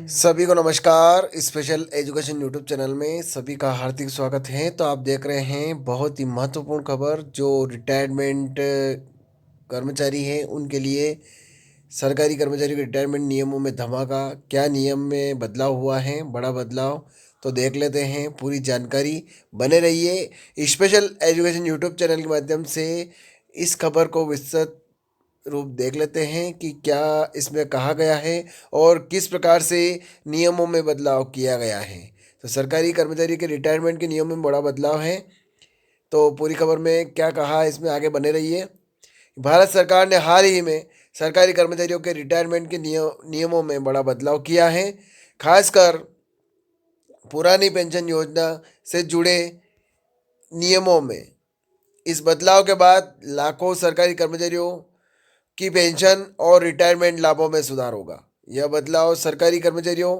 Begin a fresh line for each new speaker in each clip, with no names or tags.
सभी को नमस्कार। स्पेशल एजुकेशन यूट्यूब चैनल में सभी का हार्दिक स्वागत है। तो आप देख रहे हैं बहुत ही महत्वपूर्ण खबर जो रिटायरमेंट कर्मचारी हैं उनके लिए। सरकारी कर्मचारी के रिटायरमेंट नियमों में धमाका, क्या नियम में बदलाव हुआ है, बड़ा बदलाव। तो देख लेते हैं पूरी जानकारी। बने रहिए स्पेशल एजुकेशन यूट्यूब चैनल के माध्यम से। इस खबर को विस्तृत रूप देख लेते हैं कि क्या इसमें कहा गया है और किस प्रकार से नियमों में बदलाव किया गया है। तो सरकारी कर्मचारी के रिटायरमेंट के नियमों में बड़ा बदलाव है। तो पूरी खबर में क्या कहा है इसमें आगे बने रहिए। भारत सरकार ने हाल ही में सरकारी कर्मचारियों के रिटायरमेंट के नियमों में बड़ा बदलाव किया है। खासकर पुरानी पेंशन योजना से जुड़े नियमों में इस बदलाव के बाद लाखों सरकारी कर्मचारियों की पेंशन और रिटायरमेंट लाभों में सुधार होगा। यह बदलाव सरकारी कर्मचारियों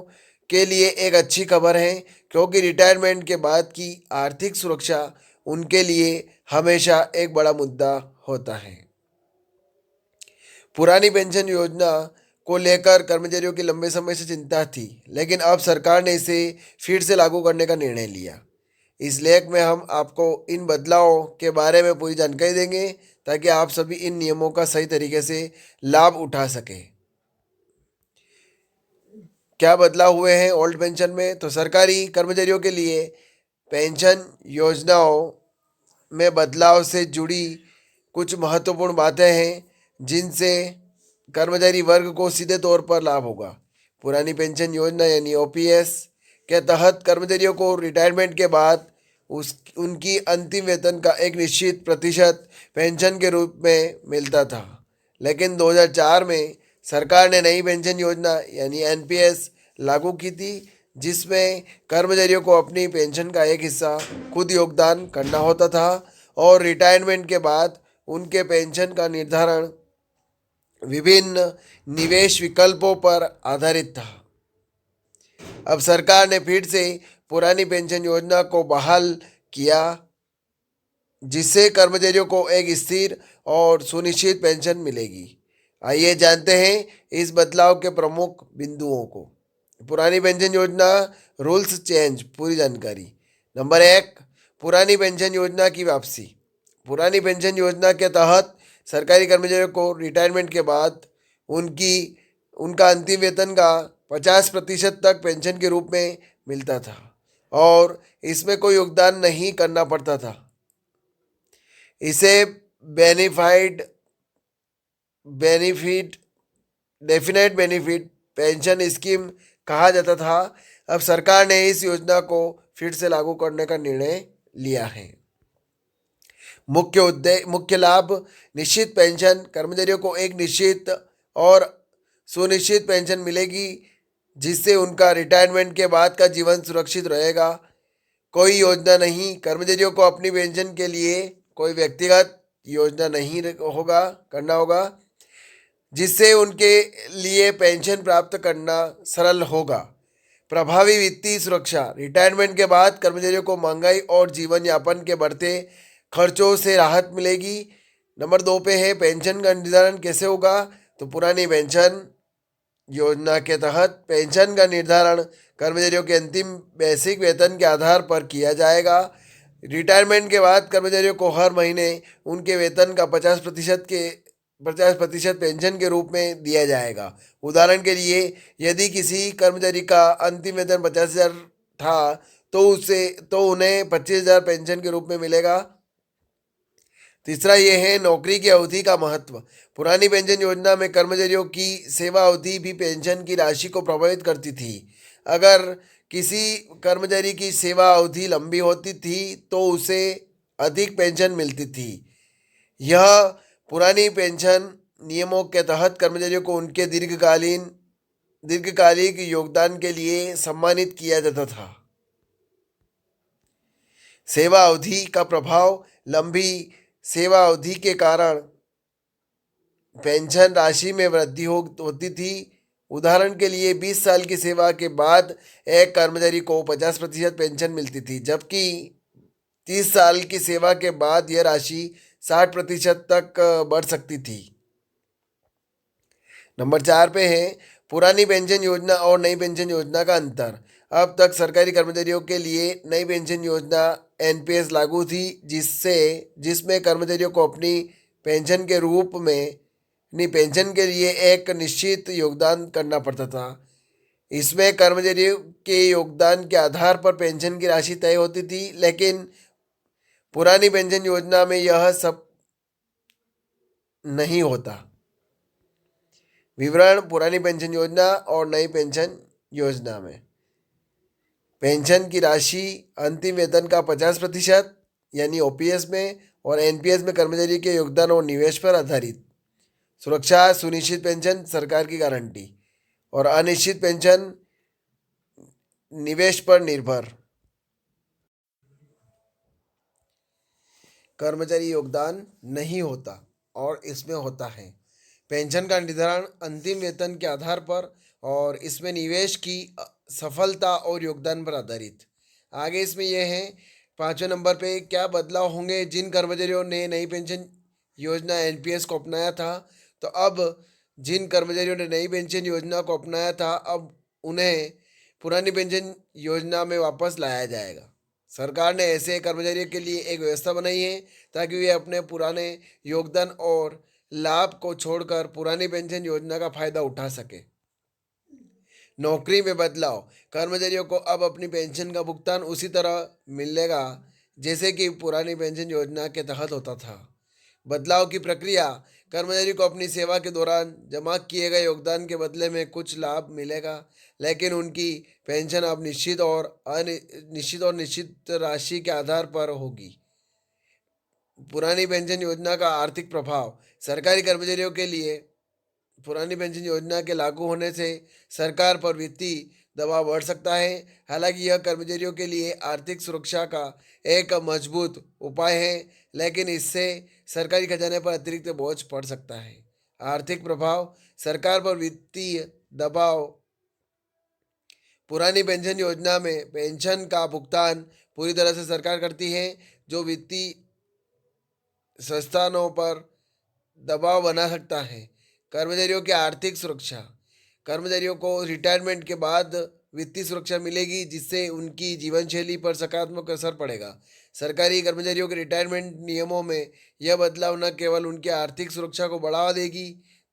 के लिए एक अच्छी खबर है, क्योंकि रिटायरमेंट के बाद की आर्थिक सुरक्षा उनके लिए हमेशा एक बड़ा मुद्दा होता है। पुरानी पेंशन योजना को लेकर कर्मचारियों की लंबे समय से चिंता थी, लेकिन अब सरकार ने इसे फिर से लागू करने का निर्णय लिया। इस लेख में हम आपको इन बदलावों के बारे में पूरी जानकारी देंगे, ताकि आप सभी इन नियमों का सही तरीके से लाभ उठा सकें। क्या बदलाव हुए हैं ओल्ड पेंशन में? तो सरकारी कर्मचारियों के लिए पेंशन योजनाओं में बदलाव से जुड़ी कुछ महत्वपूर्ण बातें हैं जिनसे कर्मचारी वर्ग को सीधे तौर पर लाभ होगा। पुरानी पेंशन योजना यानी ओपीएस के तहत कर्मचारियों को रिटायरमेंट के बाद उनकी अंतिम वेतन का एक निश्चित प्रतिशत पेंशन के रूप में मिलता था। लेकिन 2004 में सरकार ने नई पेंशन योजना यानी एनपीएस लागू की थी, जिसमें कर्मचारियों को अपनी पेंशन का एक हिस्सा खुद योगदान करना होता था और रिटायरमेंट के बाद उनके पेंशन का निर्धारण विभिन्न निवेश विकल्पों पर आधारित था। अब सरकार ने फिर से पुरानी पेंशन योजना को बहाल किया, जिससे कर्मचारियों को एक स्थिर और सुनिश्चित पेंशन मिलेगी। आइए जानते हैं इस बदलाव के प्रमुख बिंदुओं को। पुरानी पेंशन योजना रूल्स चेंज, पूरी जानकारी। नंबर 1, पुरानी पेंशन योजना की वापसी। पुरानी पेंशन योजना के तहत सरकारी कर्मचारियों को रिटायरमेंट के बाद उनकी उनका अंतिम वेतन का 50% तक पेंशन के रूप में मिलता था और इसमें कोई योगदान नहीं करना पड़ता था। इसे बेनिफाइड benefit defined benefit pension scheme कहा जाता था। अब सरकार ने इस योजना को फिर से लागू करने का निर्णय लिया है। मुख्य लाभ: निश्चित पेंशन। कर्मचारियों को एक निश्चित और सुनिश्चित पेंशन मिलेगी, जिससे उनका रिटायरमेंट के बाद का जीवन सुरक्षित रहेगा। कोई योजना नहीं, कर्मचारियों को अपनी पेंशन के लिए कोई व्यक्तिगत योजना नहीं करना होगा, जिससे उनके लिए पेंशन प्राप्त करना सरल होगा। प्रभावी वित्तीय सुरक्षा: रिटायरमेंट के बाद कर्मचारियों को महंगाई और जीवन यापन के बढ़ते खर्चों से राहत मिलेगी। नंबर 2 पे है पेंशन का निर्धारण कैसे होगा। तो पुरानी पेंशन योजना के तहत पेंशन का निर्धारण कर्मचारियों के अंतिम बेसिक वेतन के आधार पर किया जाएगा। रिटायरमेंट के बाद कर्मचारियों को हर महीने उनके वेतन का 50% पेंशन के रूप में दिया जाएगा। उदाहरण के लिए, यदि किसी कर्मचारी का अंतिम वेतन 50,000 था तो उन्हें 25,000 पेंशन के रूप में मिलेगा। तीसरा ये है नौकरी की अवधि का महत्व। पुरानी पेंशन योजना में कर्मचारियों की सेवा अवधि भी पेंशन की राशि को प्रभावित करती थी। अगर किसी कर्मचारी की सेवा अवधि लंबी होती थी तो उसे अधिक पेंशन मिलती थी। यह पुरानी पेंशन नियमों के तहत कर्मचारियों को उनके दीर्घकालिक योगदान के लिए सम्मानित किया जाता था। सेवा अवधि का प्रभाव: लंबी सेवा अवधि के कारण पेंशन राशि में वृद्धि होती थी। उदाहरण के लिए 20 साल की सेवा के बाद एक कर्मचारी को 50% पेंशन मिलती थी, जबकि 30 साल की सेवा के बाद यह राशि 60% तक बढ़ सकती थी। नंबर 4 पे है पुरानी पेंशन योजना और नई पेंशन योजना का अंतर। अब तक सरकारी कर्मचारियों के लिए नई पेंशन योजना एनपीएस लागू थी, जिसमें कर्मचारियों को अपनी पेंशन के रूप में अपनी पेंशन के लिए एक निश्चित योगदान करना पड़ता था। इसमें कर्मचारियों के योगदान के आधार पर पेंशन की राशि तय होती थी, लेकिन पुरानी पेंशन योजना में यह सब नहीं होता। विवरण पुरानी पेंशन योजना और नई पेंशन योजना में। पेंशन की राशि अंतिम वेतन का 50% यानी ओपीएस में और एनपीएस में कर्मचारी के योगदान और निवेश पर आधारित। सुरक्षा सुनिश्चित पेंशन सरकार की गारंटी और अनिश्चित पेंशन निवेश पर निर्भर। कर्मचारी योगदान नहीं होता और इसमें होता है। पेंशन का निर्धारण अंतिम वेतन के आधार पर और इसमें निवेश की सफलता और योगदान पर आधारित। आगे इसमें यह है 5वें नंबर पे, क्या बदलाव होंगे जिन कर्मचारियों ने नई पेंशन योजना एनपीएस को अपनाया था। तो अब जिन कर्मचारियों ने नई पेंशन योजना को अपनाया था, अब उन्हें पुरानी पेंशन योजना में वापस लाया जाएगा। सरकार ने ऐसे कर्मचारियों के लिए एक व्यवस्था बनाई है ताकि वे अपने पुराने योगदान और लाभ को छोड़कर पुरानी पेंशन योजना का फायदा उठा सके। नौकरी में बदलाव। कर्मचारियों को अब अपनी पेंशन का भुगतान उसी तरह मिलेगा जैसे कि पुरानी पेंशन योजना के तहत होता था। बदलाव की प्रक्रिया। कर्मचारी को अपनी सेवा के दौरान जमा किए गए योगदान के बदले में कुछ लाभ मिलेगा, लेकिन उनकी पेंशन अब निश्चित और निश्चित राशि के आधार पर होगी। पुरानी पेंशन योजना का आर्थिक प्रभाव। सरकारी कर्मचारियों के लिए पुरानी पेंशन योजना के लागू होने से सरकार पर वित्तीय दबाव बढ़ सकता है। हालांकि यह कर्मचारियों के लिए आर्थिक सुरक्षा का एक मजबूत उपाय है, लेकिन इससे सरकारी खजाने पर अतिरिक्त बोझ पड़ सकता है। आर्थिक प्रभाव। सरकार पर वित्तीय दबाव। पुरानी पेंशन योजना में पेंशन का भुगतान पूरी तरह से सरकार करती है, जो वित्तीय संस्थानों पर दबाव बना सकता है। कर्मचारियों की आर्थिक सुरक्षा। कर्मचारियों को रिटायरमेंट के बाद वित्तीय सुरक्षा मिलेगी, जिससे उनकी जीवन शैली पर सकारात्मक असर पड़ेगा। सरकारी कर्मचारियों के रिटायरमेंट नियमों में यह बदलाव न केवल उनकी आर्थिक सुरक्षा को बढ़ावा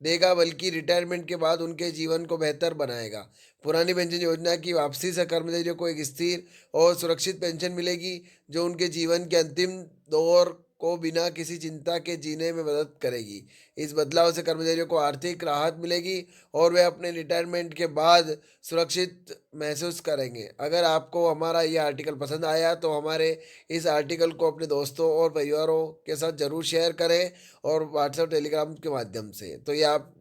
देगा बल्कि रिटायरमेंट के बाद उनके जीवन को बेहतर बनाएगा। पुरानी पेंशन योजना की वापसी से कर्मचारियों को एक स्थिर और सुरक्षित पेंशन मिलेगी, जो उनके जीवन के अंतिम दौर को बिना किसी चिंता के जीने में मदद करेगी। इस बदलाव से कर्मचारियों को आर्थिक राहत मिलेगी और वे अपने रिटायरमेंट के बाद सुरक्षित महसूस करेंगे। अगर आपको हमारा ये आर्टिकल पसंद आया तो हमारे इस आर्टिकल को अपने दोस्तों और परिवारों के साथ ज़रूर शेयर करें और व्हाट्सएप टेलीग्राम के माध्यम से। तो ये आप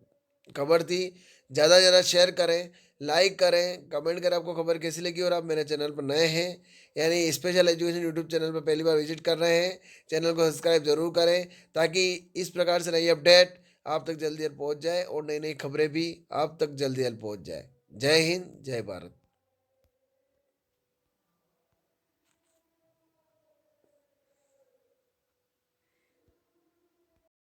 खबर थी, ज़्यादा से ज़्यादा शेयर करें, लाइक करें, कमेंट करें आपको खबर कैसी लगी। और आप मेरे चैनल पर नए हैं यानी स्पेशल एजुकेशन यूट्यूब चैनल पर पहली बार विजिट कर रहे हैं, चैनल को सब्सक्राइब जरूर करें ताकि इस प्रकार से नई अपडेट आप तक जल्दी पहुंच जाए और नई नई खबरें भी आप तक जल्दी पहुंच जाए। जय हिंद, जय भारत।